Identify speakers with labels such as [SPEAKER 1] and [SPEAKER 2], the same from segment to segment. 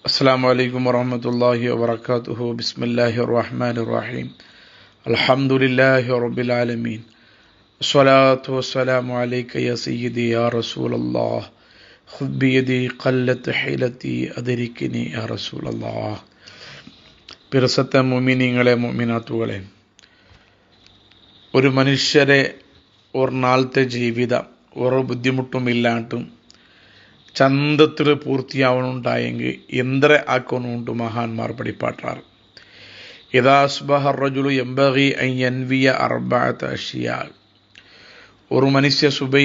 [SPEAKER 1] അസ്സലാമു അലൈക്കും വറഹ്മത്തുള്ളാഹി വബറകാതുഹു. ബിസ്മില്ലാഹിർ റഹ്മാനിർ റഹീം. അൽഹംദുലില്ലാഹി റബ്ബിൽ ആലമീൻ. വസ്സലാത്തു വസ്സലാമു അലൈക യാ സയ്യിദി യാ റസൂലല്ലാഹ്. ഖുദ് ബിയദി ഖല്ലത്ത് ഹീലതി അദ്രിക്നി യാ റസൂലല്ലാഹ്. പിറസത്തെ മുഅ്മിനീങ്ങളെ മുഅ്മിനാത്തുകളെ, ഒരു മനുഷ്യരെ ഒരു നാളത്തെ ജീവിതം ഒരു ബുദ്ധിമുട്ടുമില്ലാണ്ടും ചന്തത്തിൽ പൂർത്തിയാവണുണ്ടായെങ്കിൽ എന്തര ആക്കണുണ്ട് മഹാന്മാർ പഠിപ്പാട്ടാറ്. ഇദാ അസ്ബഹ റജുലു യംബഗി അൻ യൻവിയ അർബഅത അഷ്യാ. ഒരു മനുഷ്യ സുബൈ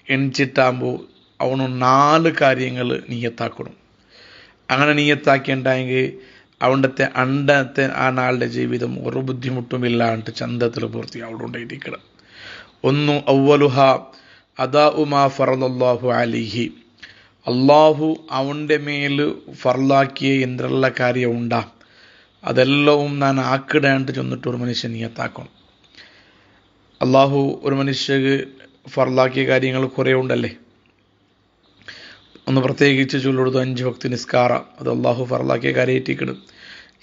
[SPEAKER 1] എണിച്ചിട്ടാകുമ്പോൾ അവന് 4 കാര്യങ്ങൾ നിയത്താക്കണം. അങ്ങനെ നിയത്താക്കിയിട്ടുണ്ടായെങ്കിൽ അവൻ്റെ ആ നാളുടെ ജീവിതം ഒരു ബുദ്ധിമുട്ടുമില്ലാണ്ട് ചന്തത്തിൽ പൂർത്തിയാവുണ്ടായിരിക്കണം. ഒന്ന്, അവ്വലുഹ അദാഉ മാ ഫറദല്ലാഹു അലൈഹി. അള്ളാഹു അവൻ്റെ മേൽ ഫർലാക്കിയ എന്തെല്ല കാര്യം ഉണ്ടാ അതെല്ലവും ഞാൻ ആക്കിടാണ്ട് ചെന്നിട്ട് ഒരു മനുഷ്യൻ നിയത്താക്കണം. അള്ളാഹു ഒരു മനുഷ്യക്ക് ഫർലാക്കിയ കാര്യങ്ങൾ കുറേ ഉണ്ടല്ലേ. ഒന്ന് പ്രത്യേകിച്ച് ചൊല്ലുള്ളത് 5 വക്ത് നിസ്കാരം. അത് അള്ളാഹു ഫർലാക്കിയ കാര്യമായിട്ടിക്കണം.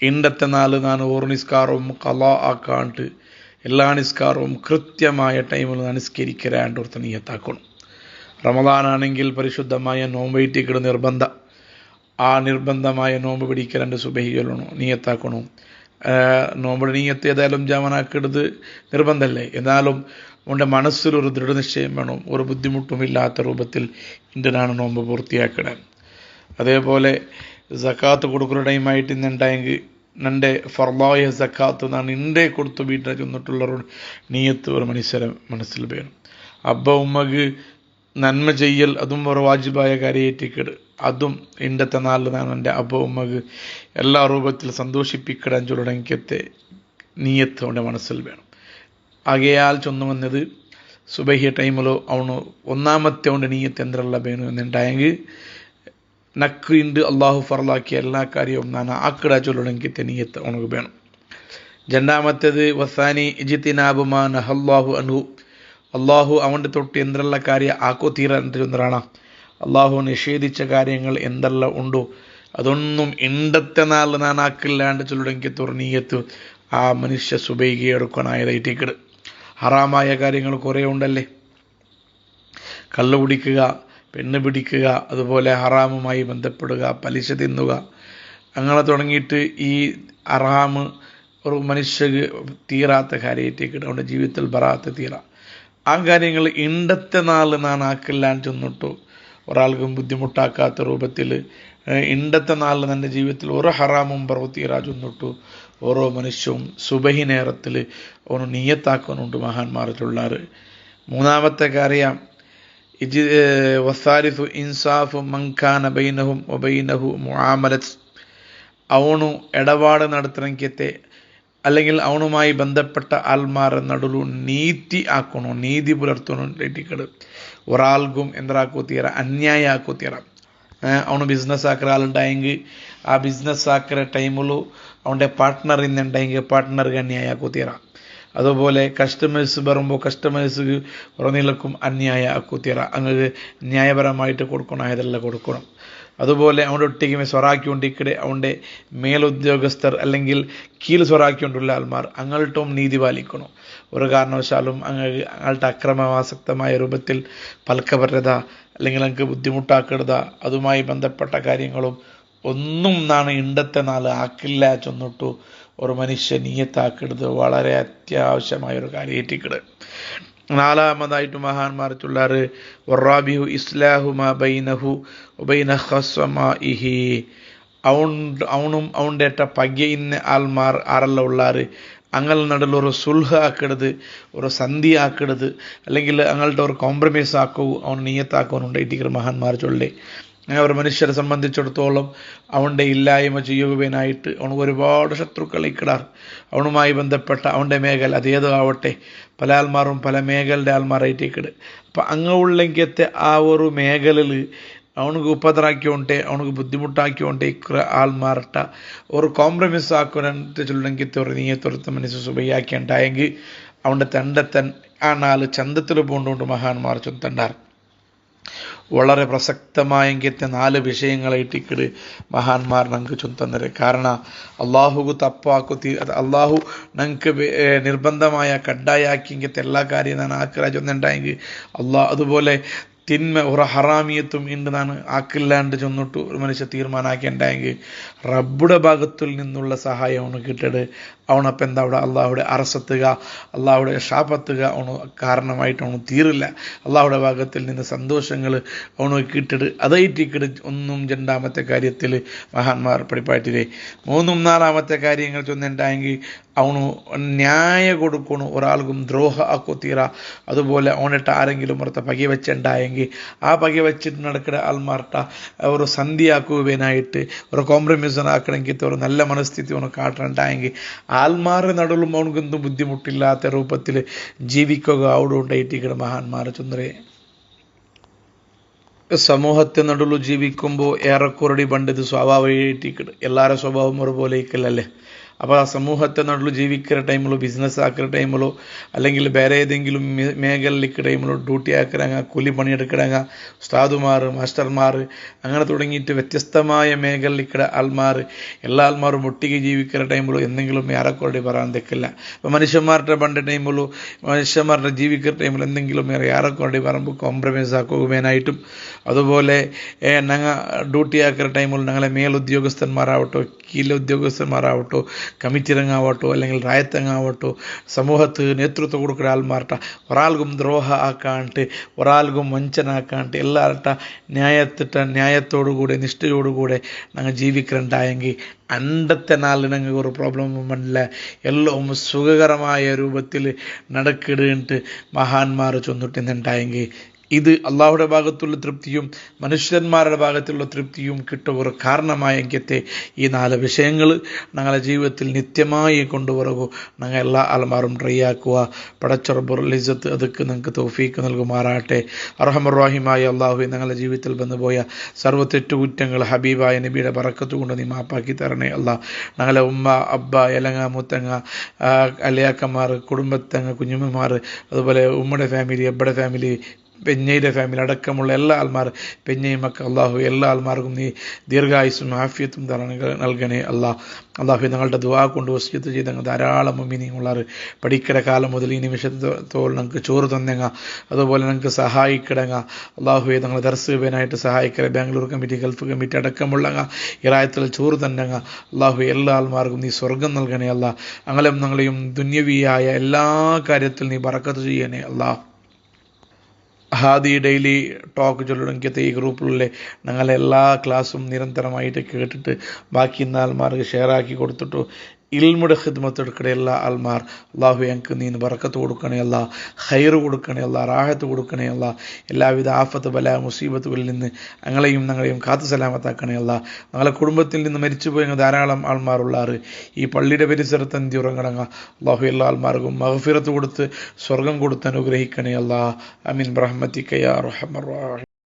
[SPEAKER 1] ഇണ്ടത്തെ 4 ഞാൻ ഓരോ നിസ്കാരവും ഖളാ ആക്കാണ്ട് എല്ലാ നിസ്കാരവും കൃത്യമായ ടൈമിൽ നിസ്കരിക്കാണ്ട് ഒരുത്ത നിയത്താക്കണം. റമദാനാണെങ്കിൽ പരിശുദ്ധമായ നോമ്പ് വീട്ടിക്കിട നിർബന്ധം. ആ നിർബന്ധമായ നോമ്പ് പിടിക്കുക 2 സുബഹികളാണോ നിയത്താക്കണോ. നോമ്പ് നീയത്ത് ഏതായാലും ജാമനാക്കിടത് നിർബന്ധമല്ലേ. എന്നാലും അവൻ്റെ മനസ്സിലൊരു ദൃഢനിശ്ചയം വേണം. ഒരു ബുദ്ധിമുട്ടുമില്ലാത്ത രൂപത്തിൽ ഇൻ്റെനാണ് നോമ്പ് പൂർത്തിയാക്കിടാൻ. അതേപോലെ സക്കാത്ത് കൊടുക്കുന്ന ടൈമായിട്ട് ഇന്നുണ്ടായെങ്കിൽ എൻ്റെ ഫർലായ സക്കാത്ത് നാണ് ഇൻ്റെ കൊടുത്തു വീട്ടിൽ ചെന്നിട്ടുള്ളൊരു നീയത്ത് ഒരു മനുഷ്യരെ മനസ്സിൽ വേണം. അബ്ബ ഉമ്മക്ക് നന്മ ചെയ്യൽ അതും ഒരു വാജിബായ കാര്യമായിട്ടിക്കട്. അതും ഇണ്ടത്തെ 4 നാണ് എൻ്റെ അബ്ബ ഉമ്മക്ക് എല്ലാ രൂപത്തിൽ സന്തോഷിപ്പിക്കിടാൻ ചൊല്ലണമെങ്കിലത്തെ നീയത്ത് അവൻ്റെ മനസ്സിൽ വേണം. ആകയാൽ ചൊന്നു വന്നത് സുബഹിയ ടൈമിലോ അവന് ഒന്നാമത്തെ അവൻ്റെ നീയത്ത് എന്തെല്ല വേണം എന്നുണ്ടായെങ്കിൽ നക്കുണ്ട് അള്ളാഹു ഫർലാക്കിയ എല്ലാ കാര്യവും ഞാൻ ആക്കിടാ ചൊല്ലണമെങ്കിലത്തെ നീയത്ത് അവനക്ക് വേണം. രണ്ടാമത്തേത് വസാനി ഇജ്തിനാബു മാ നഹല്ലാഹു അൻഹു. അള്ളാഹു അവൻ്റെ തൊട്ട് എന്തെല്ല കാര്യം ആക്കോ തീരാൻ. അള്ളാഹു നിഷേധിച്ച കാര്യങ്ങൾ എന്തെല്ലാം ഉണ്ടോ അതൊന്നും ഇണ്ടത്തെ 4 ഞാൻ ആക്കില്ലാണ്ട് ചൊല്ലണമെങ്കിൽ തുറനീയത്ത് ആ മനുഷ്യ സുബൈകി എടുക്കാനായതായിട്ടേക്കിട്. ഹറാമായ കാര്യങ്ങൾ കുറേ ഉണ്ടല്ലേ. കള്ള് കുടിക്കുക, പെണ്ണ് പിടിക്കുക, അതുപോലെ ഹറാമുമായി ബന്ധപ്പെടുക, പലിശ തിന്നുക, അങ്ങനെ തുടങ്ങിയിട്ട് ഈ ഹറാമ് ഒരു മനുഷ്യക്ക് തീരാത്ത കാര്യമായിട്ടേക്കിട്. അവൻ്റെ ജീവിതത്തിൽ ബറാത്ത് തീരാ. ആ കാര്യങ്ങൾ ഇണ്ടത്തെ 4 ഞാൻ ആക്കില്ലാണ്ട് ചെന്നിട്ടു ഒരാൾക്കും ബുദ്ധിമുട്ടാക്കാത്ത രൂപത്തിൽ ഇണ്ടത്തെ 4 എൻ്റെ ജീവിതത്തിൽ ഒരു ഹറാമും പ്രവൃത്തിരാ ചെന്നിട്ടു ഓരോ മനുഷ്യവും സുബഹി നേരത്തിൽ ഒന്ന് നിയത്താക്കുന്നുണ്ട് മഹാന്മാരിലുള്ളവർ. മൂന്നാമത്തെ കാര്യം വസാരിസു ഇൻസാഫു മൻകാന ബൈനഹും വബൈനഹു മുആമലത്ത്. അവനു ഇടപാട് നടത്തണമെങ്കിലത്തെ അല്ലെങ്കിൽ അവനുമായി ബന്ധപ്പെട്ട ആൾമാരുടെ നടുവിൽ നീതി ആക്കണോ, നീതി പുലർത്തണോ. ഒരാൾക്കും എന്താക്കോ തീര അന്യായ ആക്കോ തീര. അവന് ബിസിനസ് ആക്കുന്ന ആളുണ്ടായെങ്കിൽ ആ ബിസിനസ് ആക്കുന്ന ടൈമിൽ അവൻ്റെ പാർട്ട്ണർ ഇന്നുണ്ടെങ്കിൽ പാർട്ട്ണർക്ക് അന്യായ ആക്കോ തീര. അതുപോലെ കസ്റ്റമേഴ്സ് വരുമ്പോൾ കസ്റ്റമേഴ്സ് ഉറനിലക്കും അന്യായ ആക്കോ തീര. അങ്ങനെ ന്യായപരമായിട്ട് കൊടുക്കണം, ഇതെല്ലാം കൊടുക്കണം. അതുപോലെ അവൻ്റെ ഒട്ടിക്ക് സ്വറാക്കിക്കൊണ്ടിരിക്കടെ അവൻ്റെ മേലുദ്യോഗസ്ഥർ അല്ലെങ്കിൽ കീഴ് സ്വറാക്കിക്കൊണ്ടുള്ള ആൾമാർ അങ്ങൾട്ടും നീതി പാലിക്കണം. ഒരു കാരണവശാലും അങ്ങൾട്ട് അക്രമാസക്തമായ രൂപത്തിൽ പൽക്കപരത അല്ലെങ്കിൽ അങ്ങക്ക് ബുദ്ധിമുട്ടാക്കരുത, അതുമായി ബന്ധപ്പെട്ട കാര്യങ്ങളും ഒന്നും നാണ് ഇണ്ടത്തെ 4 ആക്കില്ല ചെന്നിട്ടു ഒരു മനുഷ്യൻ നീയത്താക്കരുത്. വളരെ അത്യാവശ്യമായൊരു കാര്യമായിട്ടിക്കട്. 4ാമതായിട്ട് മഹാന്മാർക്കുള്ളാറ് വറാബിഹു ഇസ്ലാഹു മാ ബൈനഹു വബൈന ഖസ്മാഇഹി. അവനും അവൻ്റെ പഗ്യ ഇന്ന ആൾമാർ ആരെല്ലാം ഉള്ളാറ് അങ്ങനെ നടുവിൽ ഒരു സുൽഹ് ആക്കരുത്, ഒരു സന്ധി ആക്കരുത്, അല്ലെങ്കിൽ അങ്ങളുടെ ഒരു കോംപ്രമൈസ് ആക്കൂ അവൻ നീയത്താക്കുവാനുണ്ടായിട്ടിരിക്കുന്ന മഹാന്മാർ ചൊല്ലേ. അങ്ങനെ ഒരു മനുഷ്യരെ സംബന്ധിച്ചിടത്തോളം അവൻ്റെ ഇല്ലായ്മ ചെയ്യുവാനായിട്ട് അവന് ഒരുപാട് ശത്രുക്കൾ ഇക്കിടാർ. അവനുമായി ബന്ധപ്പെട്ട അവൻ്റെ മേഖല അതേതോ ആവട്ടെ, പല ആൾമാരും പല മേഖലയുടെ ആൾമാരായിട്ടേക്കിട്. അപ്പം അങ്ങുള്ളെങ്കിലത്തെ ആ ഒരു മേഖലയിൽ അവനക്ക് ഉപദ്രാക്കിയോണ്ടേ അവനക്ക് ബുദ്ധിമുട്ടാക്കിയോണ്ടേ ആൾമാർട്ട ഒരു കോംപ്രമൈസ് ആക്കുവാനായിട്ട് ചൊല്ലെങ്കിൽ ഒരു നീയത്തൊരുത്ത മനുഷ്യ സുബൈയാക്കിയുണ്ടായെങ്കിൽ അവൻ്റെ തണ്ടത്തൻ ആ 4 ചന്തത്തിൽ പോണ്ടുകൊണ്ട് മഹാന്മാർ ചൊന്തണ്ടാർ. വളരെ പ്രസക്തമായെങ്കിത്തെ 4 വിഷയങ്ങളായിട്ടിക്കട് മഹാന്മാർ ഞങ്ങൾക്ക് ചൊന്തന്നര്. കാരണം അള്ളാഹുgu തപ്പാക്കു അള്ളാഹു ഞങ്ങൾക്ക് നിർബന്ധമായ കഡ്ഡായാക്കിങ്കത്തെ എല്ലാ കാര്യം ഞാൻ ആക്കിരാ ചൊന്നുണ്ടായെങ്കിൽ അതുപോലെ തിന്മ ഒരു ഹറാമിയത്തും ഉണ്ട് ഞാൻ ആക്കില്ലാണ്ട് ചൊന്നിട്ട് ഒരു മനുഷ്യ തീരുമാനാക്കിണ്ടായെങ്കിൽ റബ്ബുടെ ഭാഗത്തിൽ നിന്നുള്ള സഹായം അവന് കിട്ടട് അവനപ്പം എന്താ അവിടെ അള്ളാഹുടെ അറസത്തുക അള്ളാഹുടെ ഷാപത്തുക അവന് കാരണമായിട്ട് അവന് തീരില്ല. അള്ളാഹുടെ ഭാഗത്തിൽ നിന്ന് സന്തോഷങ്ങൾ അവന് കിട്ടട് അതായിട്ടിക്കട് 1 2 കാര്യത്തിൽ മഹാന്മാർ പഠിപ്പായിട്ടില്ലേ. 3 4 കാര്യങ്ങൾ ചൊന്നുണ്ടായെങ്കിൽ അവನು ന്യായ കൊടുക്കണു, ഒരാൾക്കും ദ്രോഹ ആക്കോത്തീറ. അതുപോലെ അവനിട്ട് ആരെങ്കിലും പുറത്ത് പകി വെച്ചുണ്ടായെങ്കിൽ ആ പകി വെച്ചിട്ട് നടക്കുന്ന ആൾമാർട്ട ഒരു സന്ധിയാക്കുവാനായിട്ട് ഒരു കോംപ്രമൈസ് ആക്കണമെങ്കിൽ ഒരു നല്ല മനസ്ഥിതി അവന് കാട്ടണ്ടായെങ്കിൽ ആൾമാരുടെ നടുവിലും അവനക്കെന്തും ബുദ്ധിമുട്ടില്ലാത്ത രൂപത്തിൽ ജീവിക്കുക അവിടെ ഉണ്ടായിട്ടിരിക്കുന്ന മഹാന്മാർ ചന്ദ്രേ. സമൂഹത്തെ നടുവിൽ ജീവിക്കുമ്പോൾ ഏറെക്കുറടി പണ്ടിത് സ്വാഭാവികമായിട്ടിരിക്കട് എല്ലാവരുടെ സ്വഭാവം ഒരുപോലെ ഇരിക്കലല്ലേ. അപ്പോൾ ആ സമൂഹത്തെ നടുവിൽ ജീവിക്കുന്ന ടൈമിലോ ബിസിനസ് ആക്കുന്ന ടൈമിലോ അല്ലെങ്കിൽ വേറെ ഏതെങ്കിലും മേഖലയിലേക്ക് ടൈമിലോ ഡ്യൂട്ടി ആക്കിടാങ്ങ കൂലി പണിയെടുക്കിടാങ്ങ ഉസ്താദുമാർ മാസ്റ്റർമാർ അങ്ങനെ തുടങ്ങിയിട്ട് വ്യത്യസ്തമായ മേഖലയിലേക്കിട ആൾമാർ എല്ലാ ആൾമാരും ഒട്ടിക്ക് ജീവിക്കുന്ന ടൈമിലോ എന്തെങ്കിലും ഏറെക്കുറടി പറയാൻ തെക്കില്ല. അപ്പോൾ മനുഷ്യന്മാരുടെ പണ്ട് ടൈമിലോ മനുഷ്യന്മാരുടെ ജീവിക്കുന്ന ടൈമിൽ എന്തെങ്കിലും ഏറെക്കുറടി പറയുമ്പോൾ കോംപ്രമൈസ് ആക്കുവാനായിട്ടും അതുപോലെ ഞങ്ങൾ ഡ്യൂട്ടി ആക്കുന്ന ടൈമിൽ ഞങ്ങളെ മേലുദ്യോഗസ്ഥന്മാരാവട്ടോ കീഴിലെ ഉദ്യോഗസ്ഥന്മാരാവട്ടോ കമ്മിറ്റി രംഗാവട്ടോ അല്ലെങ്കിൽ റായത്തങ്ങാവട്ടോ സമൂഹത്ത് നേതൃത്വം കൊടുക്കുന്ന ആൾമാർട്ട ഒരാൾക്കും ദ്രോഹ ആക്കാണ്ട് ഒരാൾക്കും വഞ്ചന ആക്കാണ്ട് എല്ലാവരുടെ ന്യായത്തോടുകൂടെ നിഷ്ഠയോടുകൂടെ ഞങ്ങൾ ജീവിക്കണ്ടായെങ്കിൽ അണ്ടത്തെ നാളിൽ ഞങ്ങൾക്ക് ഒരു പ്രോബ്ലമും വന്നില്ല. എല്ലാം സുഖകരമായ രൂപത്തിൽ നടക്കിടേണ്ടിട്ട് മഹാന്മാർ ചൊന്നിട്ടുണ്ടായെങ്കിൽ ഇത് അള്ളാഹുടെ ഭാഗത്തുള്ള തൃപ്തിയും മനുഷ്യന്മാരുടെ ഭാഗത്തുള്ള തൃപ്തിയും കിട്ടുക ഒരു കാരണമായെങ്കിലത്തെ ഈ 4 വിഷയങ്ങൾ ഞങ്ങളുടെ ജീവിതത്തിൽ നിത്യമായി കൊണ്ടുവരുക ഞങ്ങൾ എല്ലാ ആൾമാരും ട്രൈ ആക്കുക. പടച്ചറബുൽ ഇസ്സത്ത് അതൊക്കെ നിങ്ങൾക്ക് തൗഫീക്ക് നൽകുമാറാട്ടെ. അർഹമർ-റഹീമായ അള്ളാഹു ഞങ്ങളുടെ ജീവിതത്തിൽ വന്നുപോയ സർവ്വ തെറ്റുകുറ്റങ്ങൾ ഹബീബായ നബിയുടെ ബറക്കത്ത് കൊണ്ട് നീ മാപ്പാക്കി തരണേ അല്ലാ. ഞങ്ങളെ ഉമ്മ അബ്ബ എലങ്ങ മുത്തങ്ങ അലിയാക്കന്മാർ കുടുംബത്തങ്ങ കുഞ്ഞുമ്മമാർ അതുപോലെ ഉമ്മയുടെ ഫാമിലി അബ്ബയുടെ ഫാമിലി പെഞ്ഞയുടെ ഫാമിലി അടക്കമുള്ള എല്ലാ ആൾമാർ പെഞ്ഞയും മക്കൾ അള്ളാഹു എല്ലാ ആൾമാർക്കും നീ ദീർഘായുസ്സും ആഫിയത്തും നൽകണേ അല്ലാ. അള്ളാഹു ഞങ്ങളുടെ ദുആ കൊണ്ട് വസിയത്ത് ചെയ്ത ധാരാളം മുഅ്മിനീങ്ങളുള്ളവർ പഠിക്കട കാലം മുതൽ ഈ നിമിഷത്തോളം ഞങ്ങൾക്ക് ചോറ് തന്നെങ്ങ അതുപോലെ ഞങ്ങൾക്ക് സഹായിക്കിടങ്ങ അള്ളാഹുവെ ഞങ്ങൾ ദർസുബനായിട്ട് സഹായിക്കല ബാംഗ്ലൂർ കമ്മിറ്റി ഗൾഫ് കമ്മിറ്റി അടക്കമുള്ളങ്ങ ഇറായത്തിൽ ചോറ് തന്നെങ്ങ അള്ളാഹു എല്ലാ ആൾമാർക്കും നീ സ്വർഗം നൽകണേ അല്ലാ. ഞങ്ങളെയും ദുന്യവിയായ എല്ലാ കാര്യത്തിൽ നീ ബറക്കത്ത് ചെയ്യണേ അല്ലാ. ഹാദി ഡെയിലി ടോക്ക് ചൊല്ലുടങ്ങിയത്തെ ഈ ഗ്രൂപ്പിലുള്ള ഞങ്ങളെ എല്ലാ ക്ലാസ്സും നിരന്തരമായിട്ട് കേട്ടിട്ട് ബാക്കി ആൾമാർക്ക് ഷെയറാക്കി കൊടുത്തിട്ടു ഇൽമുടെ ഖിദ്മത്ത് എടുക്കണ എല്ലാ ആൾമാർ അള്ളാഹു ഞങ്ങൾക്ക് നീ ബറക്കത്ത് കൊടുക്കണേ അല്ല, ഖൈറ് കൊടുക്കണേ അല്ല, റാഹത്ത് കൊടുക്കണേ അല്ല, എല്ലാവിധ ആഫത്ത് ബല മുസീബത്തുകളിൽ നിന്ന് ഞങ്ങളെയും കാത്തു സലാമത്താക്കണേ അല്ല. ഞങ്ങളെ കുടുംബത്തിൽ നിന്ന് മരിച്ചുപോയ ധാരാളം ആൾമാരുള്ളാറ് ഈ പള്ളിയുടെ പരിസരത്ത് എന്തി ഉറങ്ങണങ്ങ അള്ളാഹു എല്ലാ ആൾമാർക്കും മഗ്ഫിറത്ത് കൊടുത്ത് സ്വർഗം കൊടുത്ത് അനുഗ്രഹിക്കണേ അല്ല. അമീൻ ബിറഹ്മതിക യാ അർഹമർ റഹീം.